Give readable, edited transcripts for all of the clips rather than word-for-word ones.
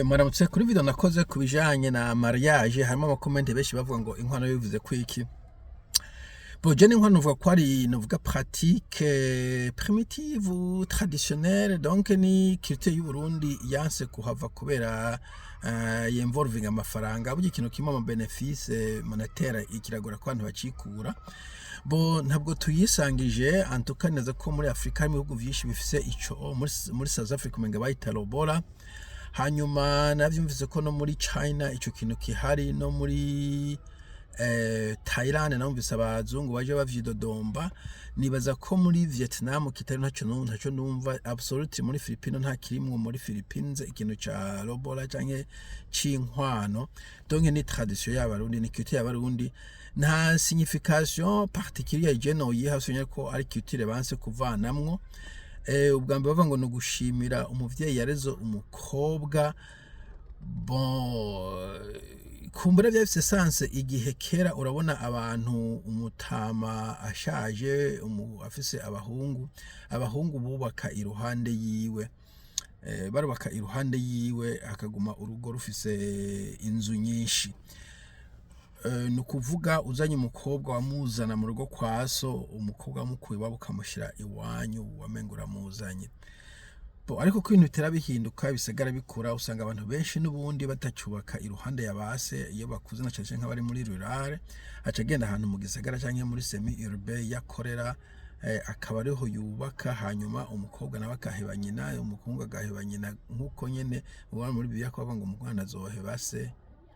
Mwaramutse kuri video nakoze kubijanye na mariage, harimo amakomenti benshi bavuga ngo inkwano bivuze kwiki. Boje n'inkwano uvuga ko ari novuga pratique primitive ou traditionnelle, donc ni culture y'u Burundi yanse kuhava kubera yinvolving amafaranga, burya ikintu kimwe mu benefice monétaire ikiragora ko abantu bacikura. Bo ntabwo tuyisangije antuka neza ko muri Afrika harimo ibihugu byinshi bifise ico, muri South Africa umenga bayita lobola. Hanyuma navyumvise ko no muri China ico kintu kihari, no muri Thailand namvise abazungu baje bavyidodomba. Nibaza ko muri Vietnam kitari ntaco numva absolute. Muri Philippines nta kirimwo, muri Philippines ikintu ca lobola canke c'inkwano, donc ni tradition y'abarundi, ni culture y'abarundi, nta signification particulière je no yihasonye ko ari culture banse kuvanamwo. Ubwa mbere bavuga ngo no gushimira umuvyeyi yarezo umukobwa. Bon, kumbura byafise sense igihe kera urabona abantu umutama ashaje afise abahungu bubaka iruhande yiwe, barubaka iruhande yiwe akaguma urugo rufise inzu nyinshi. Nukuvuga uzanye umukobwa wamuzana mu rugo kwa so, umukobwa wamukuye babukamushira iwanyu wamengura muzanye. Ariko ko ibintu bitera bihinduka bisagara bikura, usanga abantu benshi n'ubundi batacubaka iruhande ya base. Iyo bakuze na cyane nk'abari muri rural, aca agenda ahantu mu gisagara canke muri semi urbain yakorera, akaba ariho yubaka. Hanyuma umukobwa nawe akaheba nyina, umukungu agaheba nyina, nkuko nyene uba muri Bibiliya ko bavuga ngo umwana azoheba se.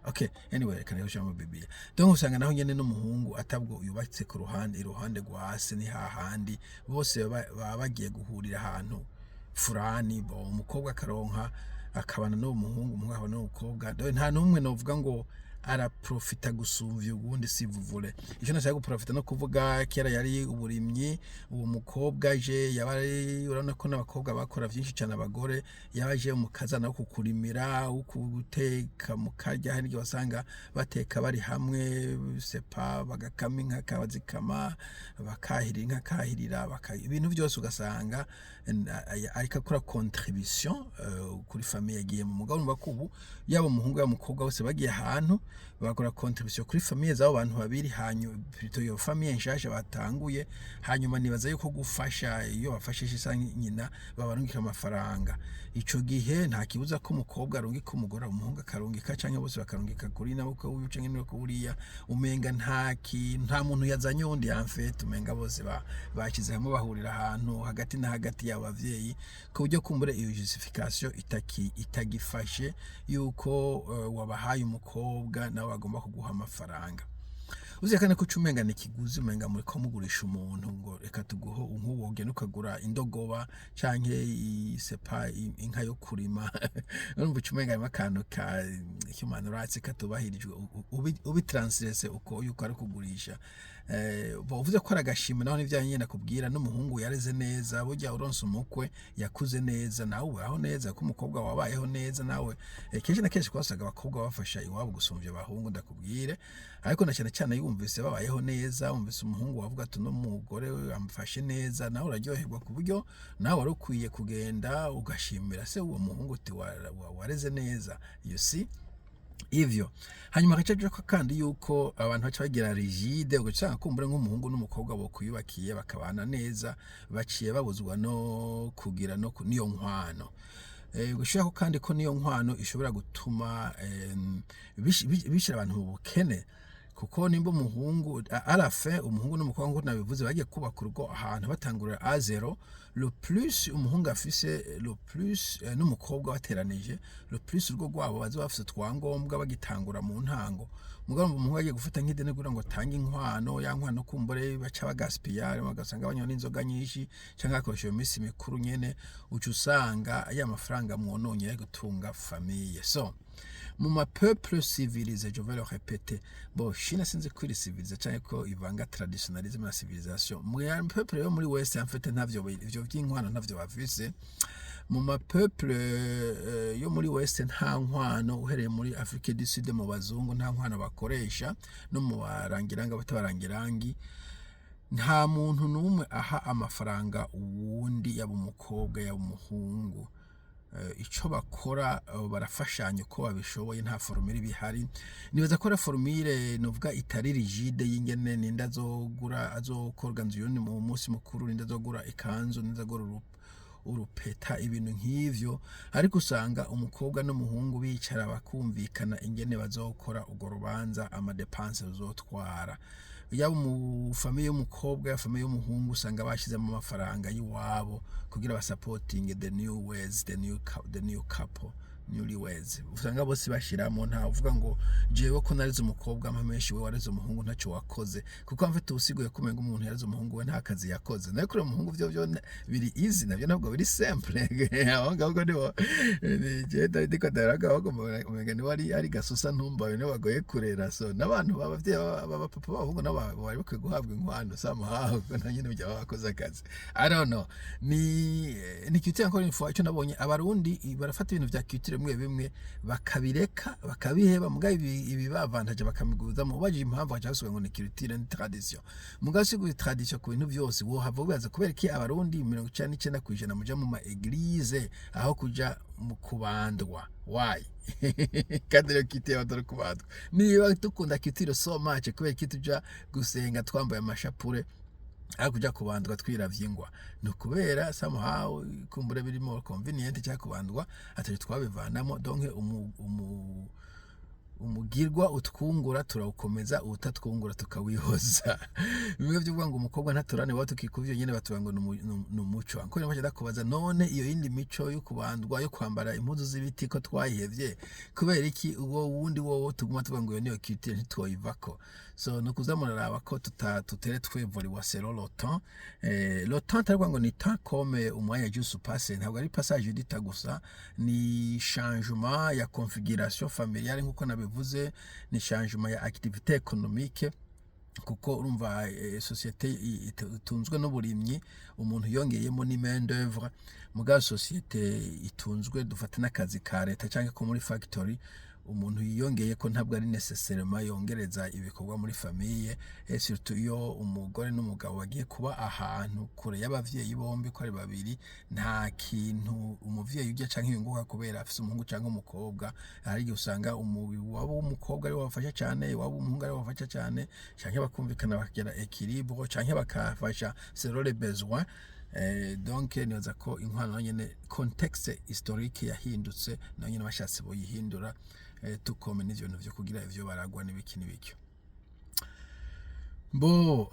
Okay, anyway, reka nihosha mu Bibiliya. Donc usanga naho nyene n'umuhungu atabwo yubatse ku iruhande rwa se, ni hahandi bose baba bagiye guhurira ahantu furani. Bo umukobwa akaronka akabana no umuhungu, umuhungu akabana no umukobwa. Nta numwe novuga ngo araprofita gusumvya ubundi, si vuvure. Ico nashaka guprofita no kuvuga kera yari uburimyi, uwo mukobwa je yabari, urabona ko n'abakobwa bakora vyinshi cyane, abagore yabaje mu kazana ko kukurimira, ukuteka mukarya. Hari igihe wasanga bateka bari hamwe, sepa bagakama inka kabazikama, bakahira inka kahirira, ibintu byose ugasanga ariko akora contribution kuri famille yagiye mu mugabo. Numva ko ubu yaba umuhungu yaba umukobwa bose bagiye ahantu bakora contribution kuri famille zabo bantu babiri, hanyuma plutôt yo famille nshasha batanguye. Hanyuma nibaza yuko gufasha, iyo bafashije isa nyina babarungika amafaranga, ico gihe nta kibuza ko umukobwa arungika umugore, umuhungu akarungika canke bose bakarungika kuri nabo ko ubice nyine ko buriya umenga nta muntu yazanye undi yamfete, umenga bose bakize hamwe bahurira ahantu hagati na hagati y'abavyeyi, ku buryo kumbure iyo justification itagifashe yuko wabahaye umukobwa nawe agomba kuguha amafaranga. Uzekane ko umenga ni kiguzi, umenga muri ko mugurisha umuntu ngo reka tuguho nk'uwogena ukagura indogoba canke isepa inka yo kurima. Urumva umenga ari akantu ka human rights katubahirijwe, ubitranslate uko yuko ari kugurisha. Bavuze ko aragashima naho n'ivyanye nakubwira, n'umuhungu yareze neza, burya uronse umukwe yakuze neza, nawe ubaho neza, ko umukobwa wabayeho neza nawe. Kenshi na kenshi kwasaga abakobwa bafasha iwabo gusumvya abahungu, ndakubwire. Ariko na cyane yumvise babayeho neza, umvise umuhungu wavuga ati no mugore amfashe neza, nawe uraryoherwa, ku buryo nawe wari ukwiye kugenda ugashimira se uwo muhungu uti wareze neza, you see ivyo. Hanyuma gacaje ko kandi yuko abantu baca bagira rigide, ugasanga kumbure nk'umuhungu n'umukobwa bo kuyubakiye bakabana neza, baciye babuzwa no kugira no niyo nkwano. Gushaka kandi ko niyo nkwano ishobora gutuma bishira abantu mu bukene, kuko nimba umuhungu arafe, umuhungu n'umukobwa ngo nabivuze bagiye kubaka urugo ahantu batangurira a zero, le plus umuhungu afise, le plus n'umukobwa bateranije, le plus urugo rwabo baza bafise twangombwa bagitangura mu ntango. Mugabo umuhungu agiye gufata nk'idene kugira ngo tange inkwano, ya nkwano kumbure baca bagaspiyare, bagasanga abanywa n'inzoga nyinshi cyangwa akoresha iyo minsi mikuru nyene, uca usanga aya mafaranga mwononye yo gutunga famille. So mu ma peuple civilisé, je vais le répéter, bon Chine sinzi kwiri civilisé cyane ko ivanga traditionnalisme na civilisation. Mu peuple yo muri West en fait ntavyo ivyo by'inkwano ntavyo bavise. Mu ma peuple yo muri West nta nkwano, uhereye muri Afrique du Sud mu bazungu nta nkwano bakoresha, no mu barangiranga batabarangirangi nta muntu numwe aha amafaranga uwundi, yaba umukobwa yaba umuhungu. ico bakora barafashanya uko babishoboye nta formule bihari nibaza ko formule novuga itari rigide y'ingene ninda azokorga nzu yundi mu munsi mukuru ninda azogura ikanzu ninda azogura urupeta ibintu nk'ivyo ariko usanga umukobwa n'umuhungu bicara bakumvikana ingene bazokora ugo rubanza amadepense uzotwara yaba mu famille y'umukobwa ya famille y'umuhungu usanga bashize mu mafaranga yiwabo kugira basupporting the new ways the new couple newlyweds usanga bose bashiramo nta uvuga ngo jewe ko narize umukobwa amamenshi we wareze umuhungu ntacyo wakoze kuko mfite usiguye kumenga umuntu yarize umuhungu we nta kazi yakoze nayo kuri umuhungu byo biri easy nabyo nabwo biri simple ahubwo nibo je ndiko daraga ahubwo umenga ni wari ari gasusa ntumba bene bagoye kurera so nabantu babavye baba papa bahungu nabo bari bakwiye guhabwa inkwano somehow na nyine bijya bakoze akazi I don't know ni kitse encore une fois cyo nabonye abarundi barafata ibintu vya culture bimwe bakabireka bakabiheba mugaye ibi bavantage bakamiguza mu baje impamvu cyasubwe ngo ni culture ni tradition mugasigura tradition ku bintu byose wo hava ubaza kubera ki abarundi 99% muja mu ma église aho kuja mu kubandwa why kadere kite badoro kubandwa niba tukunda culture so much kubera ki tuja gusenga twambaye amashapure akuja kubandwa twiravyingwa no kubera somehow kumbure biri more convenient cya kubandwa atari twabivanamo donc umugirwa utwungura turawukomeza utatwungura tukawihoza bimwe byo ngo umukobwa ntaturane wa tukikuvyo nyene batuga ngo numuco anko nibaje dakubaza none iyo yindi mico yo kubandwa yo kwambara impuzu z'ibiti ko twayihevye kubera iki uwo wundi wowo tuguma tuvuga ngo iyo niyo culture ntitwoyivako so nukuza muraraba ko tutere twevori wa sero longtemps longtemps tarwa ngo ni temps comme umwanya juste passer ntabwo ari passage dita gusa ni changement ya configuration familiale nkuko nabivuze ni changement ya activité économique kuko urumva société itunzwe n'uburimyi umuntu yongeyemo ni main d'œuvre muga société itunzwe dufata n'akazi ka leta cyangwa ko muri factory umuntu yiyongeye ko ntabwo ari necessairement yongereza ibikorwa muri famille surtout iyo umugore n'umugabo bagiye kuba ahantu kure y'abavyeyi bombi ko ari babiri nta kintu umuvyeyi ujya canke yunguka kubera afise umuhungu canke umukobwa ari usanga wabo umukobwa ari wafasha cyane wabo umuhungu ari wafasha cyane canke bakumvikana bakagera équilibre canke bakafasha selon les besoins donc nibaza ko inkwano nyene contexte historique yahindutse nanyene bashatse boyihindura tukome n'ivyo bintu vyo kugira ivyo baragwa n'ibiki n'ibiki bo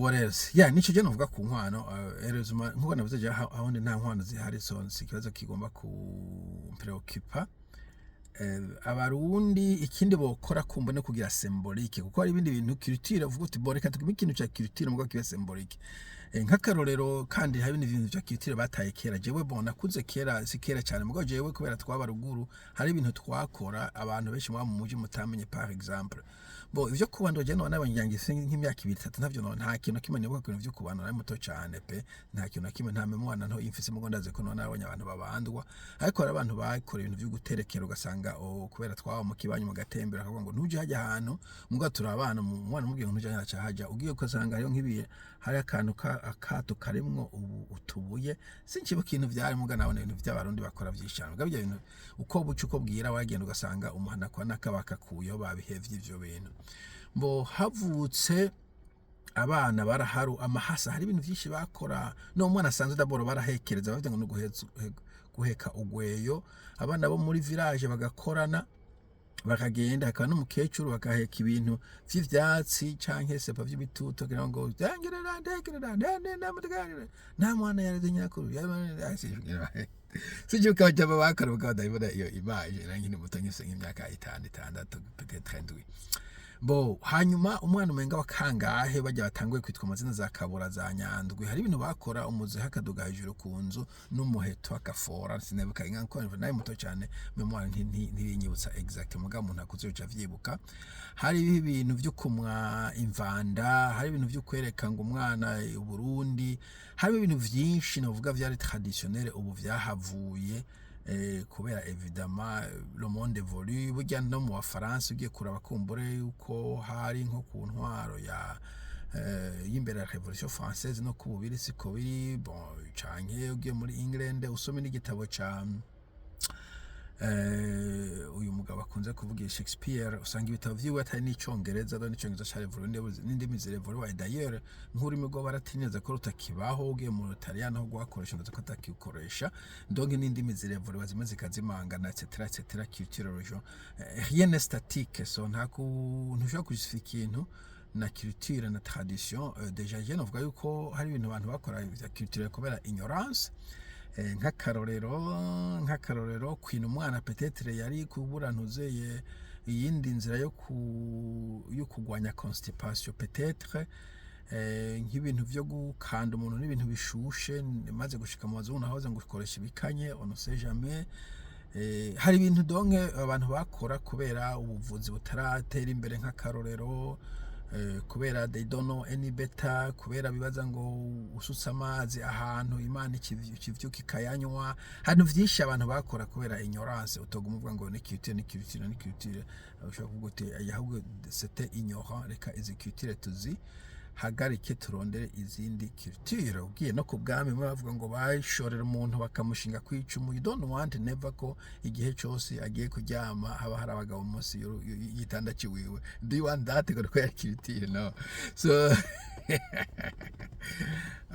what else nico je novuga ku nkwano erezuma nkuko navuze je aho nta nkwano zihari so ikibazo kigomba ku preoccupa abarundi ikindi bokora kumva no kugira symbolique kuko ari ibindi bintu culture uvuga uti boreka tukime ikintu cya culture mugo kibe symbolique nk'akarorero kandi hari ibintu bya culture bataye kera jewe bona kuze kera si kera cyane mugo jewe kubera twaba ruguru hari ibintu twakora abantu benshi mu muji mutamenye par exemple bo ivyo kubandwa je none abanyangi nk'imyaka 2-3 ntavyo nta kintu kimwe nibuka ku byo kubandwa ari muto cyane pe nta kintu kimwe nta memwana nto imfise mugo ndaze ko none abantu babandwa ariko hari abantu bakora ibintu byo guterekera ugasanga kubera twaba mu kibanyi mu gatembera akavuga ngo ntuje hajya ahantu mugo turabana umwana mubwiye ngo ntuje hajya hajya ugiye kusanga hariyo nk'ibiye hari akantu akato karimwo utubuye sinkiba kintu byari muga nabone ibintu by'abarundi bakora byishana gabyo bintu uko bucu uko bwira wagenda ugasanga umuhana kwa nakabaka kuyo babihevye ivyo bintu mbo havutse abana baraharu amahasa hari ibintu byinshi bakora no umwana asanzwe daboro barahekereza bavuga ngo guheka ugweyo abana bo muri village bagakorana bakagenda hakaba n'umukecuru bakaheka ibintu vy'ivyatsi canke sepa vy'ibituto kugira ngo ndegerera nta mwana yareze nyakuru sije ukaja babakara ukadayibona iyo image nangine mutanyise nk'imyaka 5-6 peut-être 7 bo hanyuma umwana umenga wakangahe bajya batanguye kwitwa amazina za kabura za nyandwi hari ibintu bakora umuze hakaduga hejuru kunzu n'umuheto akafora sinebuka inga ko nayo muto cyane memwara ntibinyibutsa exact muga muntu akuzuca vyibuka hari ibintu byo kumwa imvanda hari ibintu byo kwereka ngo umwana Burundi hari ibintu vyinshi navuga vyari traditionnel ubu vyahavuye kubera évidemment le monde évolue burya no mu Faransa ugiye kuraba kumbure uko hari nko ku ntwaro ya y'imbere ya Révolution française no kububiri siko biri bon canke ugiye muri England usome n'igitabo ca uyu mugabo akunze kuvuga Shakespeare usanga ibitabo vyiwe atari n'icongereza do n'icongereza carevura n'indimi zirevura d'ailleurs nk'ururimi rwo baratineza ko rutakibaho ugiye mu Butaliyano aho rwakoresha ndaza ko atakikoresha donc n'indimi zirevura bazima zikazimangana etc culture region rien n'est statique so nta kuntu ushobora kujustifier ikintu na culture na tradition déjà je novuga yuko hari ibintu abantu bakora vya culture kubera ignorance nk'akarorero kwina umwana petetre yari kubura ntuzeye iyindi nzira yo kugwanya constipation petetre nk'ibintu vyo gukanda umuntu n'ibintu bishushe maze gushika mu bazungu nahoze ngo ukoresha ibikanye on ne sait jamais hari ibintu donke abantu bakora kubera ubuvuzi butaratera imbere nk'akarorero kubera they don't know any better kubera bibaza ngo usutsa amazi ahantu imana ikivyuka ikayanywa hantu vyinshi abantu bakora kubera ignorance utoguma uvuga ngo ni culture ushobora kuvuga uti ahubwo c'était ignorant reka izi culture tuzi hagarike turondere izindi culture ugiye no kubwami bavuga ngo bashorera umuntu bakamushinga kwicumu you don't want never ko igihe cyose agiye kuryama haba hari abagabo munsi yitanda ciwiwe do you want that ko ya culture no so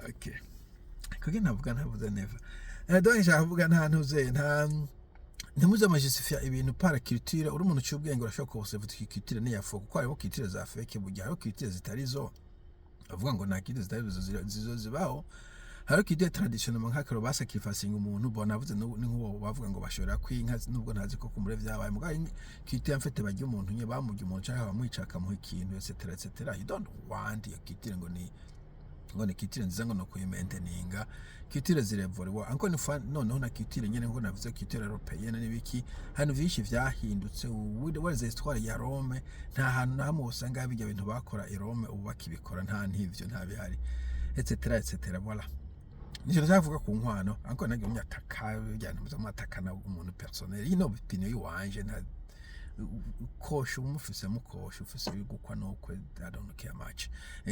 okay kugira navuga ntavuze never donc njavuga nta ntuze nta ntimuze amajustifia ibintu para culture uri umuntu cy'ubwenge urashobora kubusevuta culture ne yafo kuko hariho culture za fake burya hariho culture zitarizo avuga ngo nta kindi zibaho hari kide traditional nk'akaro basacrificing umuntu bona avuze n'uwo bavuga ngo bashobora kwinka nubwo ntazi ko kumure vyabaye mugaye kite yamfete bajya umuntu nye bamujya umuntu cyangwa bamwicaka mu ikintu etc you don't want your kitire ngo ni kitire nziza ngo no kuyimainteninga kitire zirevoriwa anko ni fan noneho na kitire nyene ngo navuze kitire européenne n'ibiki hano vyinshi vyahindutse what is the story ya Rome nta hantu namwe usanga bijya bintu bakora i Rome ubu bakibikora nta ntivyo nta bihari etc voilà nijo zavuga ku nkwano anko nagi umyataka bijyana mu atakana umuntu personnel ino opinion yiwanje nta kosha umufise mukosha ufise yugukwa nokwe I don't care much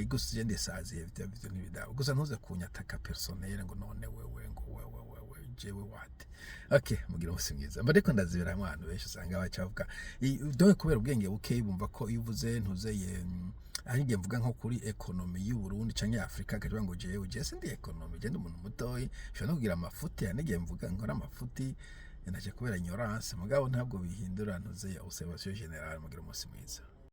gusa je ndesazi evyo nibidabo gusa ntuze kunyataka personnel ngo none wewe ngo wewe jewe what okay mugira umusingiza mbadeko ndazibira abantu benshi usanga bacavuga donc kubera ubwenge bukeye bumva ko ivuze ntuzeye ahige mvuga nko kuri economy y'u Burundi canke Afrika kaje ngo jewe sindi economy je ndi umuntu mutoyi sho no kugira amafuti yanige mvuga ngo amafuti naje kubera ignorance mugabo ntabwo bihindura ntuze observation general mugira umunsi mwiza.